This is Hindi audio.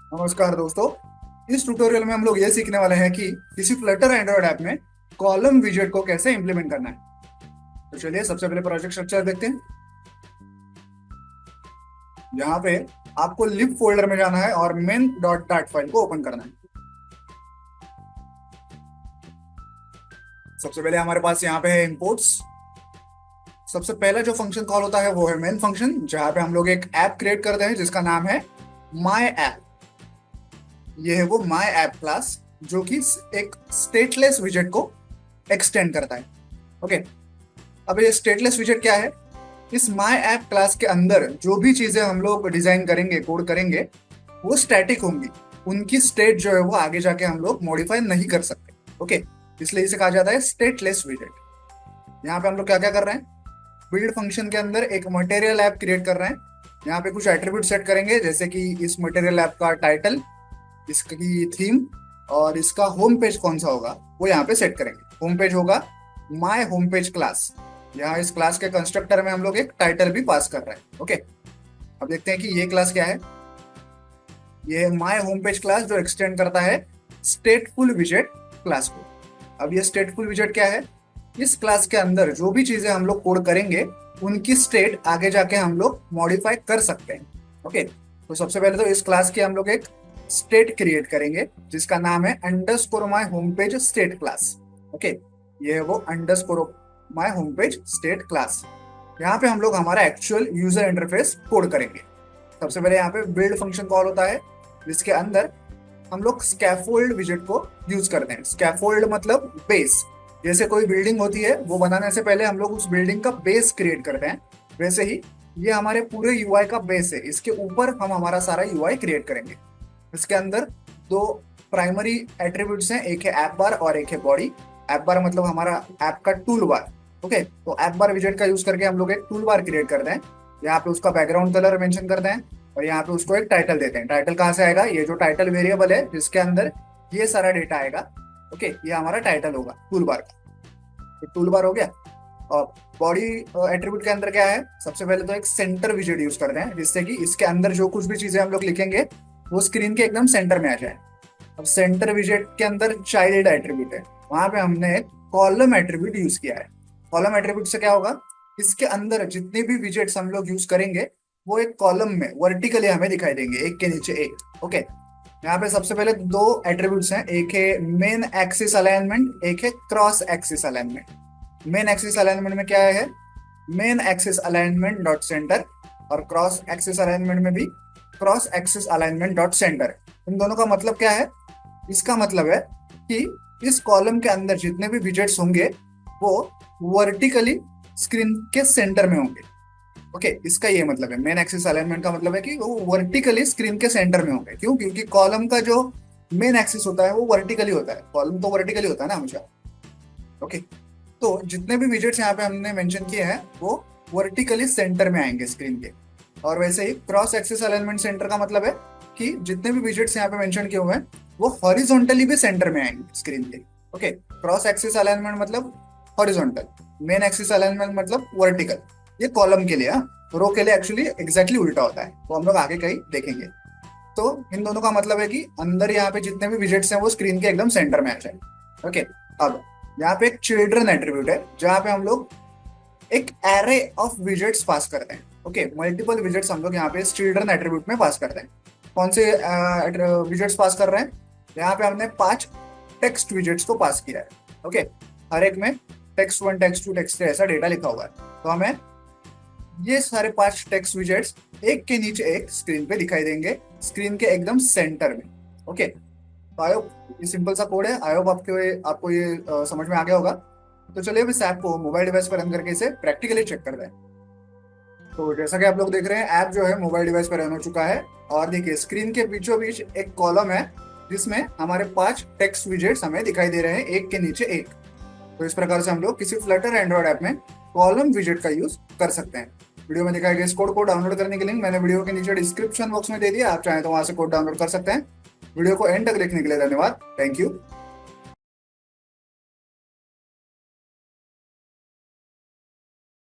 नमस्कार दोस्तों। इस ट्यूटोरियल में हम लोग ये सीखने वाले हैं कि किसी फ्लटर एंड्रॉयड ऐप में कॉलम विजेट को कैसे इंप्लीमेंट करना है। तो चलिए सबसे पहले प्रोजेक्ट स्ट्रक्चर देखते हैं। यहाँ पे आपको लिब फोल्डर में जाना है और मेन डॉट डाट फाइल को ओपन करना है। सबसे पहले हमारे पास यहाँ पे है इंपोर्ट्स। सबसे पहला जो फंक्शन कॉल होता है वो है मेन फंक्शन, जहाँ पे हम लोग एक ऐप क्रिएट करते हैं जिसका नाम है माई ऐप। ये है वो माई ऐप क्लास जो कि एक स्टेटलेस विजेट को एक्सटेंड करता है। ओके, अब ये स्टेटलेस विजेट क्या है? इस माई ऐप क्लास के अंदर जो भी चीजें हम लोग डिजाइन करेंगे, कोड करेंगे, वो स्टैटिक होंगी। उनकी स्टेट जो है वो आगे जाके हम लोग मॉडिफाई नहीं कर सकते। ओके, इसलिए इसे कहा जाता है स्टेटलेस विजेट। यहाँ पे हम लोग क्या क्या कर रहे हैं? बिल्ड फंक्शन के अंदर एक मटेरियल ऐप क्रिएट कर रहे हैं। यहाँ पे कुछ एट्रीब्यूट सेट करेंगे, जैसे कि इस मटेरियल ऐप का टाइटल, इसकी थीम और इसका होम पेज कौन सा होगा वो यहाँ पे सेट करेंगे। होम पेज होगा माय होम पेज क्लास। यहाँ इस क्लास के कंस्ट्रक्टर में हम लोग एक टाइटल भी पास कर रहे हैं। ओके, अब देखते हैं कि ये क्लास क्या है। ये है माय होम पेज क्लास जो एक्सटेंड करता है स्टेटफुल विजेट क्लास को। अब ये स्टेटफुल विजेट क्या है? इस क्लास के अंदर जो भी चीजें हम लोग कोड करेंगे उनकी स्टेट आगे जाके हम लोग मॉडिफाई कर सकते हैं। ओके, तो सबसे पहले तो इस क्लास की हम लोग एक स्टेट क्रिएट करेंगे जिसका नाम है underscore my home page state class. Okay, ये है वो underscore my home page state class. यहाँ पे हम लोग हमारा एक्चुअल यूजर इंटरफेस कोड करेंगे। सबसे पहले यहाँ पे बिल्ड फंक्शन कॉल होता है जिसके अंदर हम लोग स्कैफोल्ड विजेट को यूज करते हैं। स्कैफोल्ड मतलब बेस। जैसे कोई बिल्डिंग होती है वो बनाने से पहले हम लोग उस बिल्डिंग का बेस क्रिएट करते हैं, वैसे ही ये हमारे पूरे यूआई का बेस है। इसके ऊपर हम हमारा सारा यूआई क्रिएट करेंगे। इसके अंदर दो प्राइमरी एट्रीब्यूट्स हैं, एक है ऐप बार और एक है बॉडी। ऐप बार मतलब हमारा ऐप का टूल बार। ओके, तो ऐप बार विजेट का यूज करके हम लोग एक टूल बार क्रिएट करते हैं। यहाँ पे उसका बैकग्राउंड कलर मेंशन करते हैं और यहाँ पे उसको एक टाइटल देते हैं। टाइटल कहाँ से आएगा? ये जो टाइटल वेरिएबल है जिसके अंदर ये सारा डेटा आएगा। ओके, ये हमारा टाइटल होगा टूल बार का। तो टूल बार हो गया। और बॉडी एट्रीब्यूट के अंदर क्या है? सबसे पहले तो एक सेंटर विजेट यूज करते हैं जिससे कि इसके अंदर जो कुछ भी चीजें हम लोग लिखेंगे वो स्क्रीन के एकदम सेंटर में आ जाए। अब सेंटर विजेट के अंदर चाइल्ड एट्रीब्यूट है, वहां पे हमने एक कॉलम एट्रीब्यूट यूज किया है। कॉलम एट्रीब्यूट से क्या होगा? इसके अंदर जितने भी विजेट्स हम लोग यूज करेंगे वो एक कॉलम में वर्टिकली हमें दिखाई देंगे, एक के नीचे एक। ओके, यहाँ पे सबसे पहले दो एट्रीब्यूट्स हैं, एक है मेन एक्सिस अलाइनमेंट, एक है cross axis alignment. Main axis alignment में क्या है? Main axis alignment dot center, और क्रॉस एक्सिस अलाइनमेंट में भी cross axis alignment dot center. इन दोनों का मतलब क्या है? इसका मतलब है कि इस कॉलम के अंदर जितने भी विजेट्स होंगे वो वर्टिकली स्क्रीन के सेंटर में होंगे। ओके, इसका ये मतलब है। मेन एक्सिस अलाइनमेंट का मतलब है कि वो वर्टिकली स्क्रीन के सेंटर में होंगे। क्यों? क्योंकि कॉलम का जो मेन एक्सिस होता है वो वर्टिकली होता है। कॉलम तो वर्टिकली होता है ना हमेशा। ओके, तो जितने भी विजेट्स यहाँ पे हमने मेंशन किए हैं वो वर्टिकली सेंटर में आएंगे स्क्रीन के। और वैसे ही क्रॉस एक्सिस अलाइनमेंट सेंटर का मतलब है कि जितने भी विजेट्स यहाँ पे मेंशन किए हुए हैं वो हॉरिजॉन्टली भी सेंटर में आएंगे स्क्रीन के। ओके, क्रॉस एक्सिस अलाइनमेंट मतलब हॉरिजॉन्टल, मेन एक्सिस अलाइनमेंट मतलब वर्टिकल। ये कॉलम के लिए, रो के लिए एक्चुअली एग्जैक्टली उल्टा होता है, तो हम लोग आगे कहीं देखेंगे। तो इन दोनों का मतलब है कि अंदर यहाँ पे जितने भी विजेट्स हैं वो स्क्रीन के एकदम सेंटर में आ जाए। ओके, अब यहाँ पे एक चिल्ड्रन एट्रीब्यूट है जहाँ पे हम लोग एक एरे ऑफ विजेट्स पास करते हैं। ओके, मल्टीपल विजेट्स हम लोग यहाँ पे इस चिल्ड्रन एट्रीब्यूट में पास करते हैं। कौन से विजेट्स पास कर रहे हैं? यहाँ पे हमने 5 टेक्स्ट विजेट्स को पास किया है। ओके, हर एक में टेक्स्ट 1 टेक्स्ट 2 टेक्स्ट 3 ऐसा डेटा लिखा हुआ है। तो हमें ये सारे 5 टेक्स्ट विजेट्स एक के नीचे एक स्क्रीन पे दिखाई देंगे, स्क्रीन के एकदम सेंटर में। ओके, तो आई होप ये सिंपल सा कोड है। आई होप आपको ये समझ में आ गया होगा। तो चलिए अब इस ऐप को मोबाइल डिवाइस पर रन करके इसे प्रैक्टिकली चेक करते हैं। तो जैसा कि आप लोग देख रहे हैं, ऐप जो है मोबाइल डिवाइस पर रन हो चुका है। और देखिए स्क्रीन के बीचों बीच एक कॉलम है जिसमें हमारे 5 टेक्स्ट विजेट्स हमें दिखाई दे रहे हैं एक के नीचे एक। तो इस प्रकार से हम लोग किसी फ्लटर एंड्रॉइड ऐप में कॉलम विजेट का यूज कर सकते हैं। वीडियो में दिखाए गए इस कोड को डाउनलोड करने की लिंक मैंने वीडियो के नीचे डिस्क्रिप्शन बॉक्स में दे दिया। आप चाहें तो वहां से कोड डाउनलोड कर सकते हैं। वीडियो को एंड तक देखने के लिए धन्यवाद। Thank you.